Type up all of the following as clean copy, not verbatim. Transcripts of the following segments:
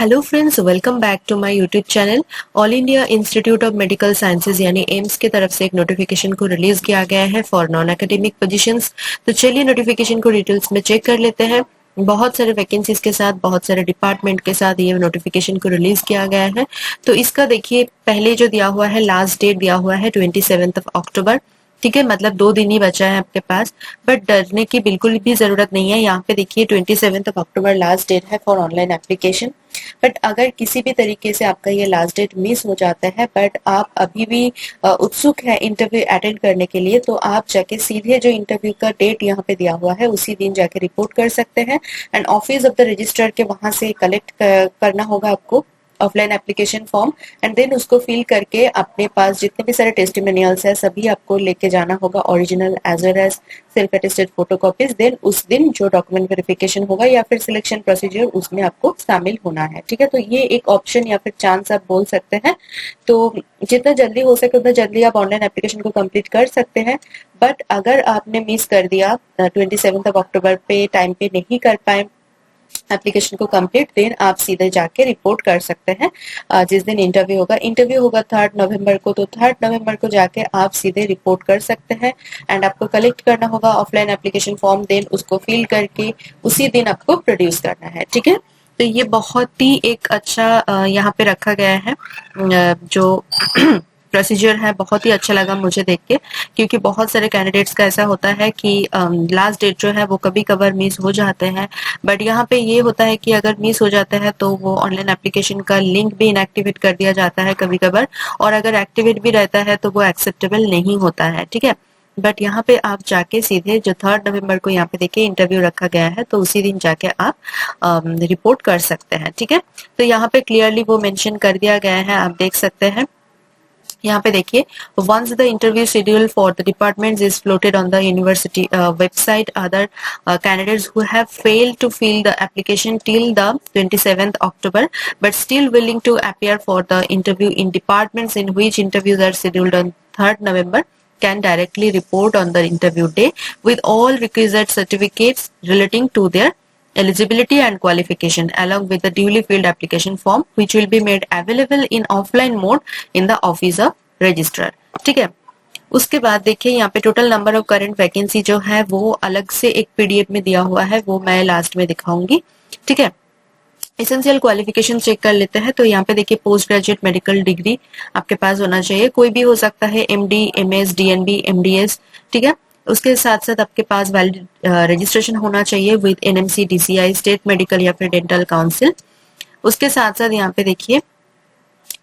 Hello friends, welcome back to my YouTube channel. All India Institute of Medical Sciences यानी एम्स की तरफ से एक नोटिफिकेशन को रिलीज किया गया है फॉर नॉन एकेडमिक पोजीशंस। तो चलिए नोटिफिकेशन को डिटेल्स में चेक कर लेते हैं। बहुत सारे वैकेंसीज के साथ, बहुत सारे डिपार्टमेंट के साथ ये नोटिफिकेशन को रिलीज किया गया है। तो इसका देखिए, पहले जो दिया हुआ है, लास्ट डेट दिया हुआ है 27 अक्टूबर। ठीक है, मतलब 2 दिन ही बचा है आपके पास। बट डरने की बिल्कुल भी जरूरत नहीं है। यहाँ पे देखिए 27 अक्टूबर लास्ट डेट है फॉर ऑनलाइन एप्लीकेशन। बट अगर किसी भी तरीके से आपका ये लास्ट डेट मिस हो जाता है, बट आप अभी भी उत्सुक है इंटरव्यू अटेंड करने के लिए, तो आप जाके सीधे जो इंटरव्यू का डेट यहाँ पे दिया हुआ है उसी दिन जाके रिपोर्ट कर सकते हैं। And office of the registrar के वहां से कलेक्ट करना होगा आपको offline application form. And then उसको फिल करके अपने पास जितने भी सारे टेस्टिमोनियल्स है सभी आपको लेके जाना होगा, original as well as self attested photocopies. Then उस दिन जो डॉक्यूमेंट वेरिफिकेशन होगा या फिर सिलेक्शन प्रोसीजर, उसमें आपको शामिल होना है। ठीक है, तो ये एक ऑप्शन या फिर चांस आप बोल सकते हैं। तो जितना जल्दी हो सके उतना जल्दी आप ऑनलाइन एप्लीकेशन को कंप्लीट कर सकते हैं। बट अगर आपने मिस कर दिया, 27 अक्टूबर पे टाइम पे नहीं कर पाए एप्लीकेशन को कंप्लीट, देन आप सीधे जाके रिपोर्ट कर सकते हैं। जिस दिन इंटरव्यू होगा 3 नवंबर को, तो 3 नवंबर को जाके आप सीधे रिपोर्ट कर सकते हैं। एंड आपको कलेक्ट करना होगा ऑफलाइन एप्लीकेशन फॉर्म, देन उसको फिल करके उसी दिन आपको प्रोड्यूस करना है। ठीक है, तो ये बहुत ही एक अच्छा यहाँ पे रखा गया है जो प्रोसीजर है। बहुत ही अच्छा लगा मुझे देख के, क्योंकि बहुत सारे कैंडिडेट्स का ऐसा होता है कि लास्ट डेट जो है वो कभी कभार मिस हो जाते हैं। बट यहाँ पे ये होता है कि अगर मिस हो जाता है तो वो ऑनलाइन एप्लीकेशन का लिंक भी इनएक्टिवेट कर दिया जाता है कभी कभार, और अगर एक्टिवेट भी रहता है तो वो एक्सेप्टेबल नहीं होता है। ठीक है, बट यहाँ पे आप जाके सीधे जो 3 नवंबर को यहाँ पे देखिए इंटरव्यू रखा गया है, तो उसी दिन जाके आप रिपोर्ट कर सकते हैं। ठीक है, तो यहाँ पे क्लियरली वो मेंशन कर दिया गया है, आप देख सकते हैं। यहाँ पे देखिए, once the interview schedule for the departments is floated on the university website, other candidates who have failed to fill the application till the 27th October but still willing to appear for the interview in departments in which interviews are scheduled on 3rd November can directly report on the interview day with all requisite certificates relating to their eligibility and qualification along with the duly filled application form, which will be made available in offline mode in the office of registrar। ठीक है, उसके बाद देखिए यहाँ पे total number of current vacancy जो है वो अलग से एक पीडीएफ में दिया हुआ है, वो मैं लास्ट में दिखाऊंगी। ठीक है, एसेंशियल क्वालिफिकेशन चेक कर लेते हैं। तो यहाँ पे देखिए, पोस्ट ग्रेजुएट मेडिकल डिग्री आपके पास होना चाहिए, कोई भी हो सकता है, एमडी, एमएस, डीएनबी, एमडीएस। ठीक है, उसके साथ साथ आपके पास वैलिड रजिस्ट्रेशन होना चाहिए with NMC, DCI, state medical या फिर डेंटल काउंसिल। उसके साथ साथ यहाँ पे देखिए,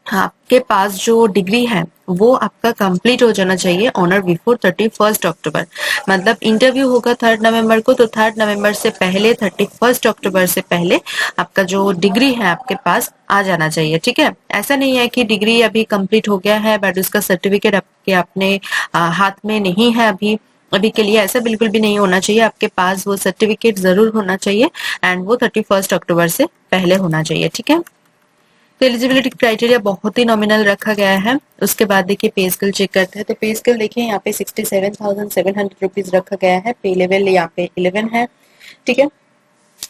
आपके पास जो डिग्री है वो आपका कंप्लीट हो जाना चाहिए ऑनर बिफोर 31 अक्टूबर। मतलब इंटरव्यू होगा 3 नवंबर को, तो 3 नवंबर से पहले, 31 अक्टूबर से पहले आपका जो डिग्री है आपके पास आ जाना चाहिए। ठीक है, ऐसा नहीं है कि डिग्री अभी कंप्लीट हो गया है बट उसका सर्टिफिकेट आपके अपने हाथ में नहीं है अभी के लिए, ऐसा बिल्कुल भी नहीं होना चाहिए। आपके पास वो सर्टिफिकेट जरूर होना चाहिए एंड वो 31 अक्टूबर से पहले होना चाहिए। ठीक है, तो एलिजिबिलिटी क्राइटेरिया बहुत ही नॉमिनल रखा गया है। उसके बाद देखिए पे स्केल चेक करते हैं। तो पे स्केल देखिए यहाँ पे 67,700 रुपीज रखा गया है। पे लेवल यहाँ पे 11 है। ठीक है,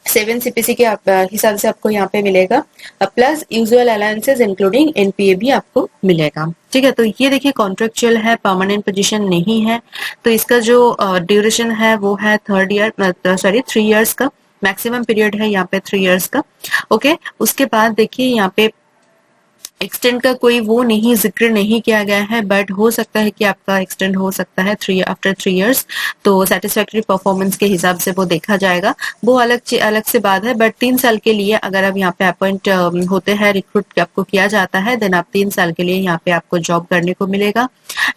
7 सीपीसी के हिसाब से आपको यहाँ पे मिलेगा, plus usual allowances including NPA भी आपको मिलेगा। ठीक है, तो ये देखिए कॉन्ट्रेक्चुअल है, परमानेंट पोजीशन नहीं है। तो इसका जो ड्यूरेशन है वो है 3 इयर्स का। मैक्सिमम पीरियड है यहाँ पे 3 इयर्स का। ओके, उसके बाद देखिए यहाँ पे एक्सटेंड का कोई वो नहीं, जिक्र नहीं किया गया है, बट हो सकता है कि आपका एक्सटेंड हो सकता है आफ्टर 3 इयर्स। तो सेटिस्फैक्टरी परफॉर्मेंस के हिसाब से वो देखा जाएगा, वो अलग से बात है। बट 3 साल के लिए अगर आप यहाँ पे अपॉइंट होते हैं, रिक्रूट आपको किया जाता है, देन आप 3 साल के लिए यहाँ पे आपको जॉब करने को मिलेगा।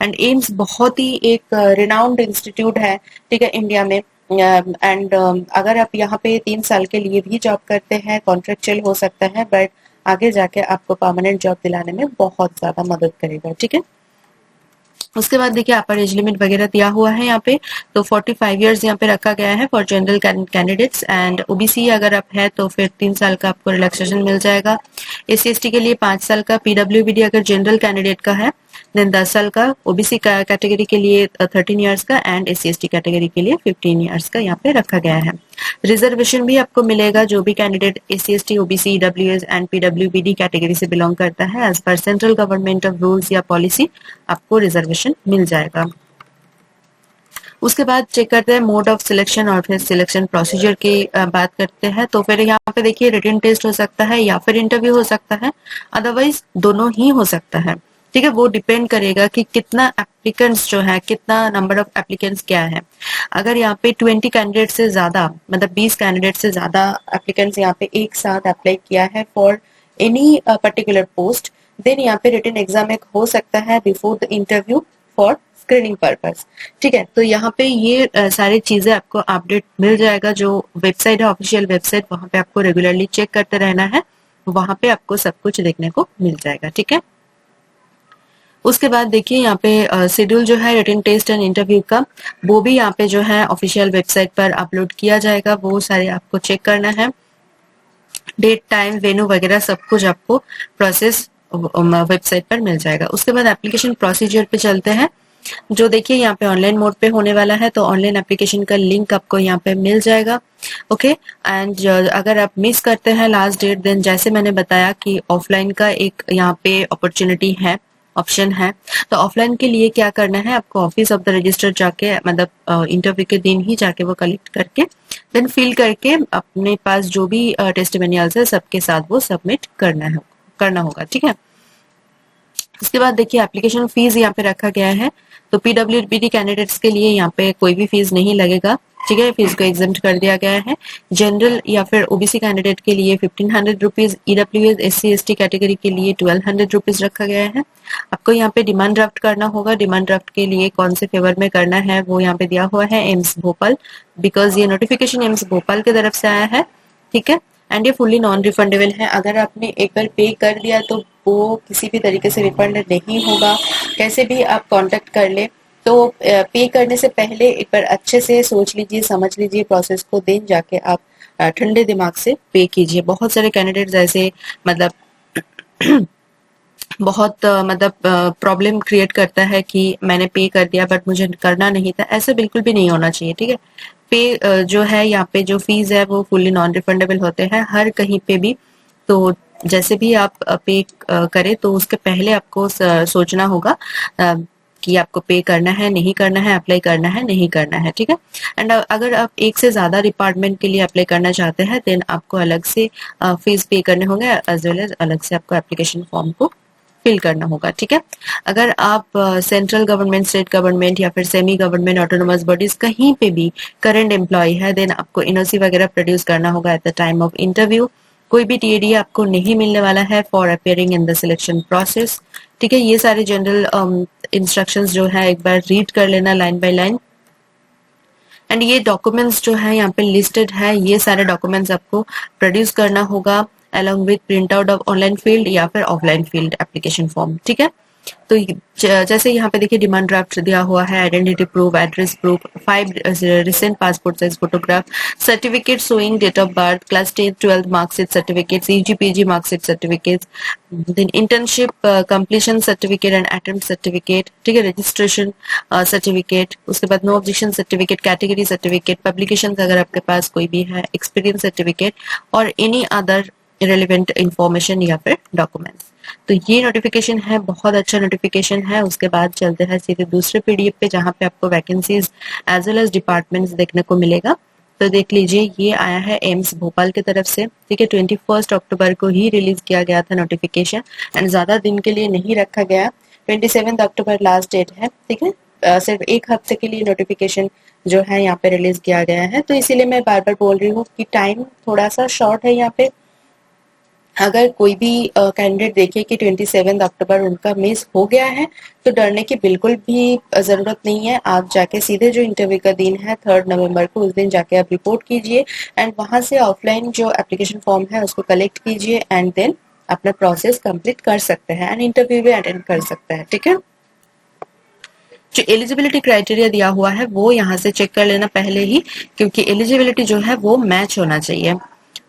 एंड एम्स बहुत ही एक रिनाउंड इंस्टीट्यूट है, ठीक है, इंडिया में। एंड अगर आप यहाँ पे 3 साल के लिए भी जॉब करते हैं, कॉन्ट्रेक्चुअल हो सकता है, बट आगे जाके आपको परमानेंट जॉब दिलाने में बहुत ज्यादा मदद करेगा। ठीक है, उसके बाद देखिए अपर एज लिमिट वगैरह दिया हुआ है यहाँ पे। तो 45 इयर्स यहाँ पे रखा गया है for general candidates. And OBC अगर आप है तो फिर 3 साल का आपको रिलैक्सेशन मिल जाएगा। SC ST के लिए 5 साल का। PWBD अगर जनरल कैंडिडेट का है देन 10 साल का ओबीसी का कैटेगरी के लिए 13 इयर्स का एंड SC/ST कैटेगरी के लिए 15 इयर्स का यहाँ पे रखा गया है। रिजर्वेशन भी आपको मिलेगा, जो भी candidate SC/ST, OBC, EWS and PWBD category से बिलोंग करता है, as per central government of rules या पॉलिसी आपको रिजर्वेशन मिल जाएगा। उसके बाद चेक करते हैं मोड ऑफ सिलेक्शन और फिर सिलेक्शन प्रोसीजर की बात करते हैं। तो फिर यहाँ पे देखिए रिटन टेस्ट हो सकता है या फिर इंटरव्यू हो सकता है, अदरवाइज दोनों ही हो सकता है। ठीक है, वो डिपेंड करेगा कि कितना एप्लीकेंट्स जो है, कितना नंबर ऑफ एप्लीकेंट्स क्या है। अगर यहाँ पे 20 कैंडिडेट से ज्यादा, मतलब 20 कैंडिडेट से ज्यादा एप्लीकेंट्स यहाँ पे एक साथ अप्लाई किया है for any particular post, then यहाँ पे रिटन एग्जाम एक हो सकता है before the interview for screening purpose. ठीक है, तो यहाँ पे ये सारी चीजें आपको अपडेट मिल जाएगा। जो वेबसाइट है, ऑफिशियल वेबसाइट, वहां पे आपको रेगुलरली चेक करते रहना है, वहां पे आपको सब कुछ देखने को मिल जाएगा। ठीक है, उसके बाद देखिए यहाँ पे शेड्यूल जो है रिटन टेस्ट एंड इंटरव्यू का, वो भी यहाँ पे जो है ऑफिशियल वेबसाइट पर अपलोड किया जाएगा। वो सारे आपको चेक करना है, डेट, टाइम, वेन्यू वगैरह सब कुछ आपको प्रोसेस वेबसाइट पर मिल जाएगा। उसके बाद एप्लीकेशन प्रोसीजर पे चलते हैं, जो देखिए यहाँ पे ऑनलाइन मोड पे होने वाला है। तो ऑनलाइन एप्लीकेशन का लिंक आपको यहाँ पे मिल जाएगा। ओके, एंड अगर आप मिस करते हैं लास्ट डेट, देन जैसे मैंने बताया कि ऑफलाइन का एक यहाँ पे अपॉर्चुनिटी है, ऑप्शन है। तो ऑफलाइन के लिए क्या करना है, आपको ऑफिस ऑफ द रजिस्टर जाके, मतलब इंटरव्यू के दिन ही जाके वो कलेक्ट करके देन फिल करके अपने पास जो भी टेस्टिमोनियल्स है सबके साथ वो सबमिट करना होगा। ठीक है, इसके बाद देखिए एप्लीकेशन फीस यहाँ पे रखा गया है। तो PWBD कैंडिडेट्स के लिए यहाँ पे कोई भी फीस नहीं लगेगा। ठीक है, फीस को एग्जेम्प्ट कर दिया गया है। जनरल या फिर OBC कैंडिडेट के लिए 1500 रुपीज, EWS SC/ST कैटेगरी के लिए 1200 रुपीज रखा गया है। आपको यहाँ पे डिमांड ड्राफ्ट करना होगा। डिमांड ड्राफ्ट के लिए कौन से फेवर में करना है वो यहाँ पे दिया हुआ है, एम्स भोपाल, बिकॉज ये नोटिफिकेशन एम्स भोपाल की तरफ से आया है। ठीक है, एंड ये फुल्ली नॉन रिफंडेबल है। अगर आपने एक बार पे कर दिया तो वो किसी भी तरीके से रिफंड नहीं होगा। कैसे भी आप कांटेक्ट कर ले, तो पे करने से पहले एक बार अच्छे से सोच लीजिए, समझ लीजिए प्रोसेस को, देन जाके आप ठंडे दिमाग से पे कीजिए। बहुत सारे कैंडिडेट्स ऐसे मतलब बहुत मतलब प्रॉब्लम क्रिएट करता है कि मैंने पे कर दिया बट मुझे करना नहीं था। ऐसे बिल्कुल भी नहीं होना चाहिए। ठीक है, पे जो है यहाँ पे जो फीस है वो फुल्ली नॉन रिफंडेबल होते हैं हर कहीं पे भी। तो जैसे भी आप पे करें तो उसके पहले आपको सोचना होगा कि आपको पे करना है, नहीं करना है, अप्लाई करना है, नहीं करना है। ठीक है, एंड अगर आप एक से ज्यादा डिपार्टमेंट के लिए अप्लाई करना चाहते हैं देन आपको अलग से फीस पे करने होंगे, एज वेल एज अलग से आपको एप्लीकेशन फॉर्म को फिल करना होगा। ठीक है, अगर आप सेंट्रल गवर्नमेंट, स्टेट गवर्नमेंट या फिर सेमी गवर्नमेंट ऑटोनोमस बॉडीज कहीं पे भी करंट एम्प्लॉय है देन आपको NOC वगैरह प्रोड्यूस करना होगा at the time of interview. कोई भी TAD आपको नहीं मिलने वाला है for appearing in the selection process. ठीक है, ये सारे जनरल इंस्ट्रक्शंस जो है एक बार रीड कर लेना लाइन बाय लाइन। एंड ये डॉक्यूमेंट्स जो है यहाँ पे लिस्टेड है, ये सारे डॉक्यूमेंट्स आपको प्रोड्यूस करना होगा along with print out of online field या फिर ऑफलाइन फील्ड एप्लीकेशन फॉर्म। ठीक है, तो जैसे यहाँ पे देखिए डिमांड ड्राफ्ट दिया हुआ है, identity proof, address proof, 5 recent passport size photograph, certificate showing date of birth, class 10 12 marksheet certificate, CG/PG marksheet certificate, then internship completion certificate and attempt certificate. ठीक है, रजिस्ट्रेशन सर्टिफिकेट, उसके बाद no objection certificate, category certificate, publication अगर आपके पास कोई भी है, एक्सपीरियंस सर्टिफिकेट और एनी अदर रिलेवेंट इंफॉर्मेशन या फिर डॉक्यूमेंट्स। तो ये नोटिफिकेशन है, बहुत अच्छा नोटिफिकेशन है। उसके बाद चलते हैं सीधे दूसरे PDF पे जहाँ पे आपको vacancies as well as departments देखने को मिलेगा। तो देख लीजिए, ये आया है एम्स भोपाल की तरफ से। ठीक है, 21 अक्टूबर को ही रिलीज किया गया था नोटिफिकेशन एंड ज्यादा दिन के लिए नहीं रखा गया। 27 अक्टूबर लास्ट डेट है। ठीक है, सिर्फ एक हफ्ते के लिए नोटिफिकेशन जो है यहाँ पे रिलीज किया गया है। तो इसीलिए मैं बार बार बोल रही हूँ कि टाइम थोड़ा सा शॉर्ट है यहाँ पे। अगर कोई भी कैंडिडेट देखे कि 27 अक्टूबर उनका मिस हो गया है तो डरने की बिल्कुल भी जरूरत नहीं है। आप जाके सीधे जो इंटरव्यू का दिन है 3 नवंबर को, उस दिन जाके आप रिपोर्ट कीजिए एंड वहां से ऑफलाइन जो एप्लीकेशन फॉर्म है उसको कलेक्ट कीजिए एंड देन अपना प्रोसेस कंप्लीट कर सकते हैं एंड इंटरव्यू भी अटेंड कर सकते हैं। ठीक है, जो एलिजिबिलिटी क्राइटेरिया दिया हुआ है वो यहाँ से चेक कर लेना पहले ही, क्योंकि एलिजिबिलिटी जो है वो मैच होना चाहिए।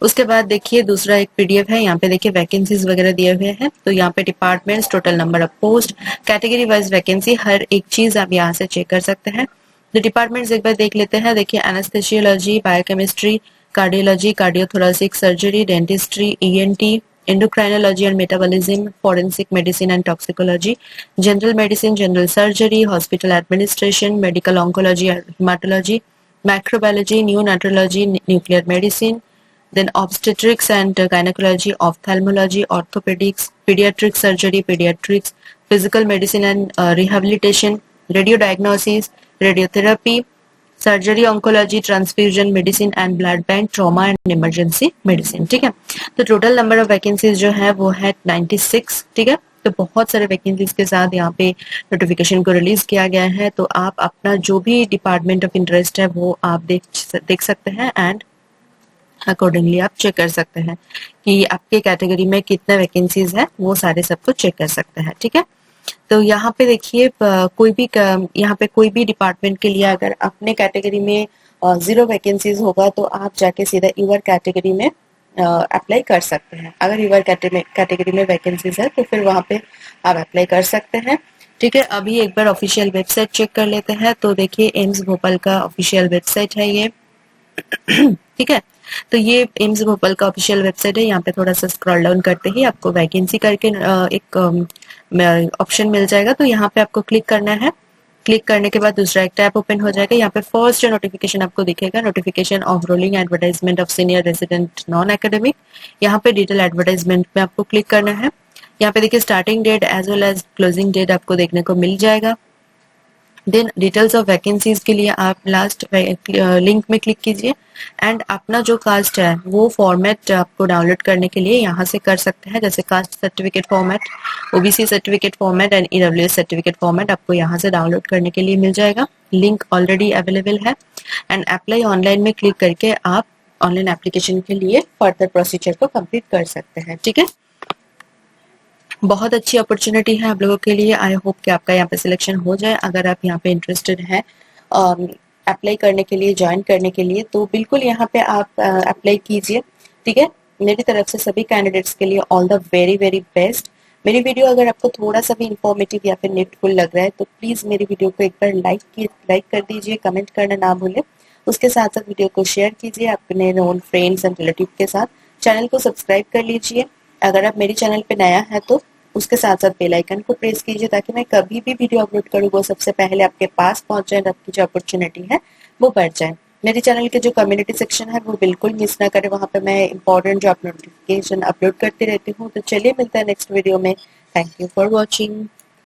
उसके बाद देखिए दूसरा एक पीडीएफ है, यहाँ पे देखिए वैकेंसीज वगैरह दिए हुए हैं। तो यहाँ पे departments, total number of post, category wise vacancy, हर एक चीज आप यहाँ से चेक कर सकते हैं। तो डिपार्टमेंट्स एक बार देख लेते हैं। देखिए anaesthesiology, biochemistry, cardiology, cardiothoracic surgery, dentistry, ENT, endocrinology and metabolism, forensic medicine and toxicology, general medicine, general surgery, hospital administration, medical oncology and hematology, microbiology, neonatology, nuclear medicine, then obstetrics and gynecology, ophthalmology, orthopedics, pediatric surgery, pediatrics, physical medicine and rehabilitation, radiodiagnosis, radiotherapy, surgery, oncology, transfusion medicine and blood bank, trauma and emergency medicine. ठीक है, तो total number of vacancies जो है वो है 96। ठीक है, तो बहुत सारे वैकेंसीज के साथ यहाँ पे नोटिफिकेशन को रिलीज किया गया है। तो आप अपना जो भी डिपार्टमेंट ऑफ इंटरेस्ट है वो आप देख सकते हैं एंड अकॉर्डिंगली आप चेक कर सकते हैं कि आपके कैटेगरी में कितना वैकेंसीज है, वो सारे सबको चेक कर सकते हैं। ठीक है, तो यहाँ पे देखिए यहाँ पे कोई भी डिपार्टमेंट के लिए अगर अपने कैटेगरी में 0 वैकेंसीज होगा तो आप जाके सीधा यूर कैटेगरी में अप्लाई कर सकते हैं। अगर यूर कैटेगरी में वैकेंसीज है तो फिर वहाँ पे आप अप्लाई कर सकते हैं। ठीक है, अभी एक बार ऑफिशियल वेबसाइट चेक कर लेते हैं। तो देखिए एम्स भोपाल का ऑफिशियल वेबसाइट है ये। ठीक है, तो ये एम्स भोपाल का ऑफिशियल वेबसाइट है। यहाँ पे थोड़ा सा स्क्रॉल डाउन करते ही आपको वैकेंसी करके एक ऑप्शन मिल जाएगा। तो यहाँ पे आपको क्लिक करना है। क्लिक करने के बाद दूसरा एक टैब ओपन हो जाएगा। यहाँ पे फर्स्ट नोटिफिकेशन आपको दिखेगा, notification of rolling advertisement of senior resident non academic. यहाँ पे डिटेल एडवर्टाइजमेंट में आपको क्लिक करना है। यहाँ पे देखिए starting date as well as closing date आपको देखने को मिल जाएगा। देन डिटेल्स ऑफ वैकेंसीज के लिए आप लास्ट लिंक में क्लिक कीजिए एंड अपना जो कास्ट है वो फॉर्मेट आपको डाउनलोड करने के लिए यहाँ से कर सकते हैं। जैसे caste certificate format, OBC certificate format and EWS certificate format आपको यहाँ से डाउनलोड करने के लिए मिल जाएगा। लिंक ऑलरेडी अवेलेबल है एंड अप्लाई ऑनलाइन में क्लिक करके आप ऑनलाइन एप्लीकेशन के लिए फर्दर प्रोसीजर को कंप्लीट कर सकते हैं। ठीक है, बहुत अच्छी अपॉर्चुनिटी है आप लोगों के लिए। आई होप कि आपका यहाँ पे सिलेक्शन हो जाए। अगर आप यहाँ पे इंटरेस्टेड हैं अप्लाई करने के लिए, ज्वाइन करने के लिए, तो बिल्कुल यहाँ पे आप अप्लाई कीजिए। ठीक है, मेरी तरफ से सभी कैंडिडेट्स के लिए all the very very best. मेरी वीडियो अगर आपको थोड़ा सा भी इंफॉर्मेटिव या फिर नीडफुल लग रहा है तो प्लीज मेरी वीडियो को एक बार लाइक कर दीजिए, कमेंट करना ना भूलें। उसके साथ साथ वीडियो को शेयर कीजिए अपने नोन फ्रेंड्स एंड रिलेटिव के साथ। चैनल को सब्सक्राइब कर लीजिए। अगर आप मेरी चैनल पे नया है तो उसके साथ साथ बेल आइकन को प्रेस कीजिए ताकि मैं कभी भी वीडियो अपलोड करूँ वो सबसे पहले आपके पास पहुंच जाए, आपकी जो अपॉर्चुनिटी है वो बढ़ जाए। मेरे चैनल के जो कम्युनिटी सेक्शन है वो बिल्कुल मिस ना करें, वहां पे मैं इंपॉर्टेंट जॉब नोटिफिकेशन अपलोड करती रहती हूँ। तो चलिए मिलते हैं नेक्स्ट वीडियो में। Thank you for watching.